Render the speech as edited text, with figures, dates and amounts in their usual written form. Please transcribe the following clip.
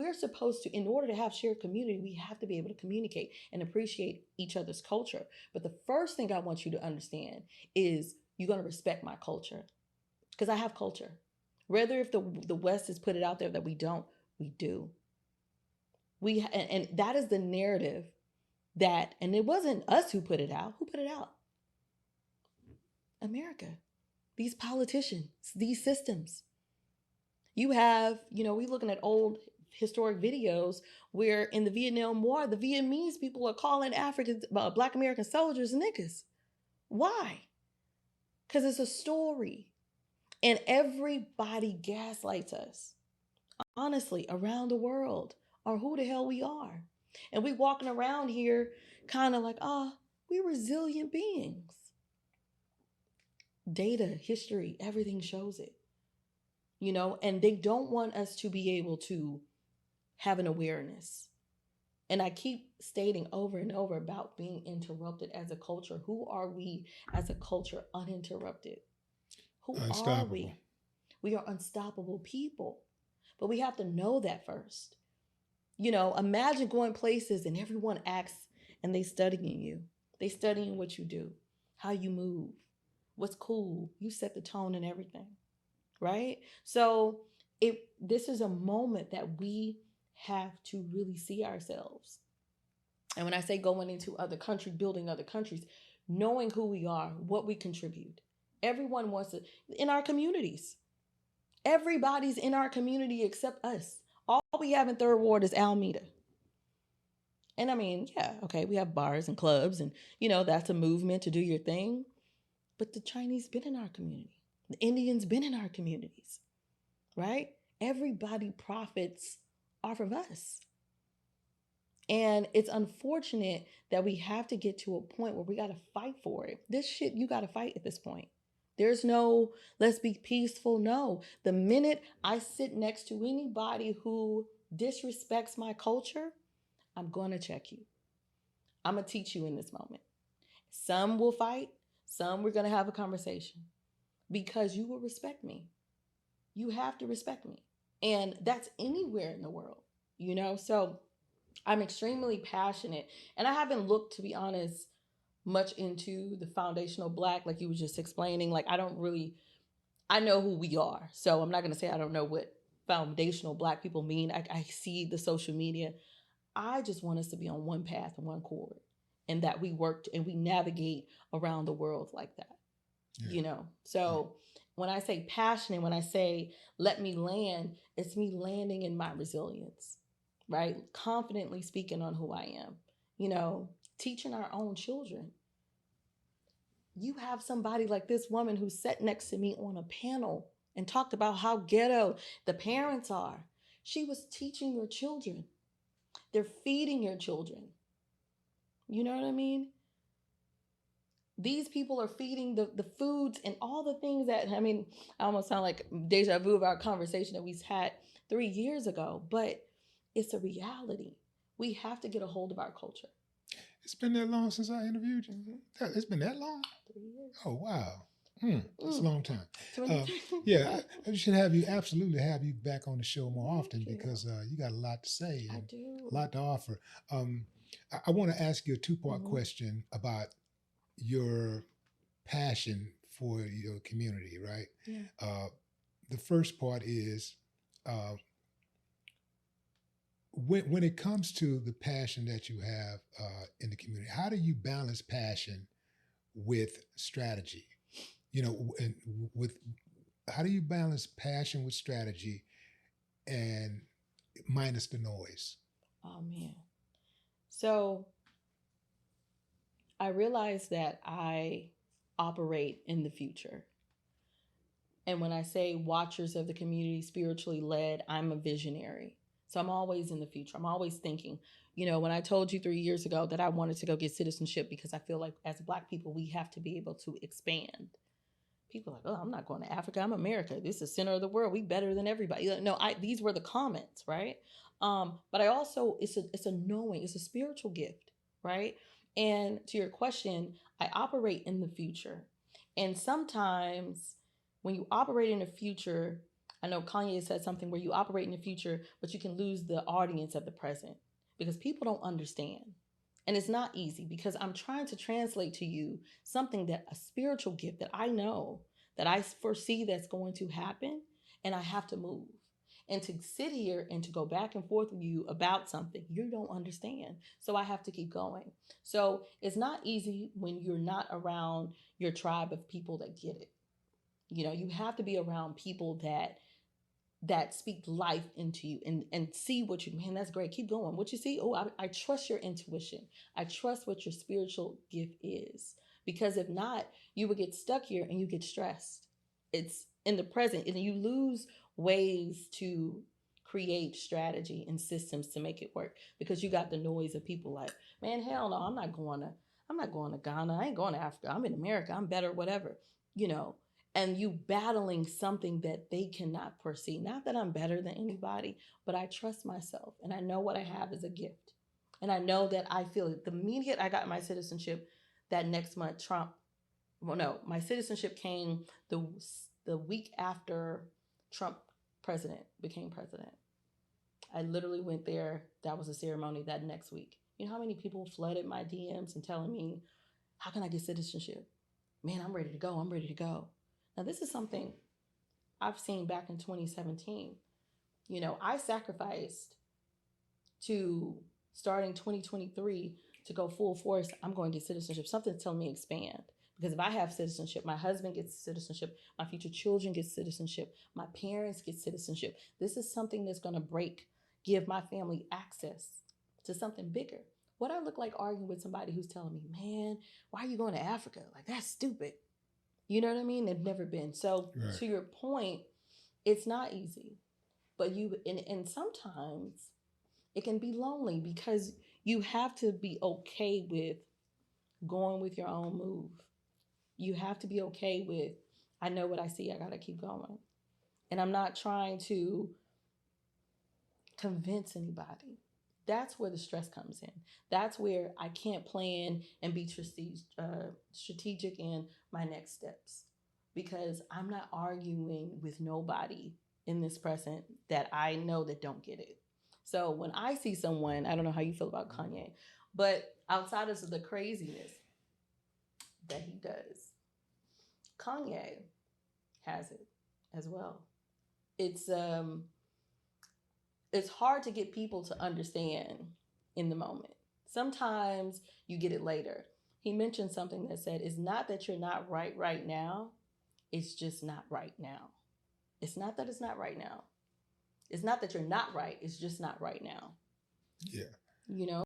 we're supposed to, in order to have shared community, we have to be able to communicate and appreciate each other's culture. But the first thing I want you to understand is you're going to respect my culture, because I have culture. Whether if the West has put it out there that we don't, we do. And that is the narrative that, and it wasn't us who put it out. Who put it out? America. These politicians, these systems. You have, we looking at old historic videos where in the Vietnam War, the Vietnamese people are calling Africans, Black American soldiers, niggas. Why? Because it's a story. And everybody gaslights us, honestly, around the world, or who the hell we are. And we walking around here kind of like, we're resilient beings. Data, history, everything shows it. And they don't want us to be able to have an awareness. And I keep stating over and over about being interrupted as a culture. Who are we as a culture uninterrupted? Who are we? We are unstoppable people. But we have to know that first. Imagine going places and everyone acts and they studying you. They studying what you do, how you move, what's cool. You set the tone and everything, right? So this is a moment that we have to really see ourselves. And when I say going into other countries, building other countries, knowing who we are, what we contribute. Everyone wants to, in our communities. Everybody's in our community except us. All we have in Third Ward is Alameda. And I mean, yeah, okay, we have bars and clubs and, that's a movement to do your thing. But the Chinese been in our community. The Indians been in our communities, right? Everybody profits off of us. And it's unfortunate that we have to get to a point where we got to fight for it. This shit, you got to fight at this point. There's no, let's be peaceful. No, the minute I sit next to anybody who disrespects my culture, I'm going to check you. I'm going to teach you in this moment. Some will fight. Some we're going to have a conversation because you will respect me. You have to respect me. And that's anywhere in the world, So I'm extremely passionate. And I haven't looked, to be honest, much into the foundational Black, like you were just explaining. Like, I know who we are. So I'm not going to say I don't know what foundational Black people mean. I see the social media. I just want us to be on one path and one chord, and that we work and we navigate around the world like that, So when I say passionate, when I say let me land, it's me landing in my resilience, right? Confidently speaking on who I am, teaching our own children. You have somebody like this woman who sat next to me on a panel and talked about how ghetto the parents are. She was teaching your children. They're feeding your children. You know what I mean? These people are feeding the foods and all the things that, I almost sound like deja vu of our conversation that we had 3 years ago, but it's a reality. We have to get a hold of our culture. It's been that long since I interviewed you? It's been that long? 3 years. Oh, wow. That's a long time. Yeah, I should absolutely have you back on the show more often because you got a lot to say and I do. a lot to offer. I want to ask you a two-part question about your passion for your community, right? Yeah. The first part is when it comes to the passion that you have in the community, how do you balance passion with strategy? And with how do you balance passion with strategy and minus the noise? Oh man. So I realized that I operate in the future. And when I say watchers of the community, spiritually led, I'm a visionary. So I'm always in the future. I'm always thinking. When I told you 3 years ago that I wanted to go get citizenship because I feel like as Black people, we have to be able to expand. People are like, oh, I'm not going to Africa. I'm America. This is the center of the world. We better than everybody. No, these were the comments, right? But I also, it's a knowing, it's a spiritual gift, right? And to your question, I operate in the future. And sometimes when you operate in the future, I know Kanye said something where you operate in the future, but you can lose the audience of the present because people don't understand. And it's not easy because I'm trying to translate to you something that a spiritual gift that I know that I foresee that's going to happen, and I have to move. And to sit here and to go back and forth with you about something you don't understand. So I have to keep going. So it's not easy when you're not around your tribe of people that get it. You have to be around people that speak life into you and see what you, man, that's great, keep going, what you see, oh, I trust your intuition, I trust what your spiritual gift is, because if not, you would get stuck here and you get stressed. It's in the present and you lose ways to create strategy and systems to make it work because you got the noise of people like, man, hell no, I'm not going to Ghana, I ain't going to Africa, I'm in America, I'm better, whatever, you know and you battling something that they cannot perceive. Not that I'm better than anybody, but I trust myself and I know what I have is a gift. And I know that I feel it. The immediate I got my citizenship that next month, Trump, well, no, my citizenship came the week after Trump president became president. I literally went there. That was a ceremony that next week. You know how many people flooded my DMs and telling me, how can I get citizenship? Man, I'm ready to go. I'm ready to go. Now, this is something I've seen back in 2017. I sacrificed to starting 2023 to go full force. I'm going to get citizenship. Something's telling me expand. Because if I have citizenship, my husband gets citizenship, my future children get citizenship, my parents get citizenship. This is something that's going to give my family access to something bigger. What I look like arguing with somebody who's telling me, man, why are you going to Africa? Like, that's stupid. You know what I mean? They've never been. So Right. to your point, it's not easy. But and sometimes it can be lonely because you have to be okay with going with your own move. You have to be okay with, I know what I see, I gotta keep going. And I'm not trying to convince anybody. That's where the stress comes in. That's where I can't plan and be strategic in my next steps because I'm not arguing with nobody in this present that I know that don't get it. So when I see someone, I don't know how you feel about Kanye, but outside of the craziness that he does, Kanye has it as well. It's it's hard to get people to understand in the moment. Sometimes you get it later. He mentioned something that said, it's not that you're not right now, it's just not right now. It's not that it's not right now. It's not that you're not right, it's just not right now. Yeah. You know?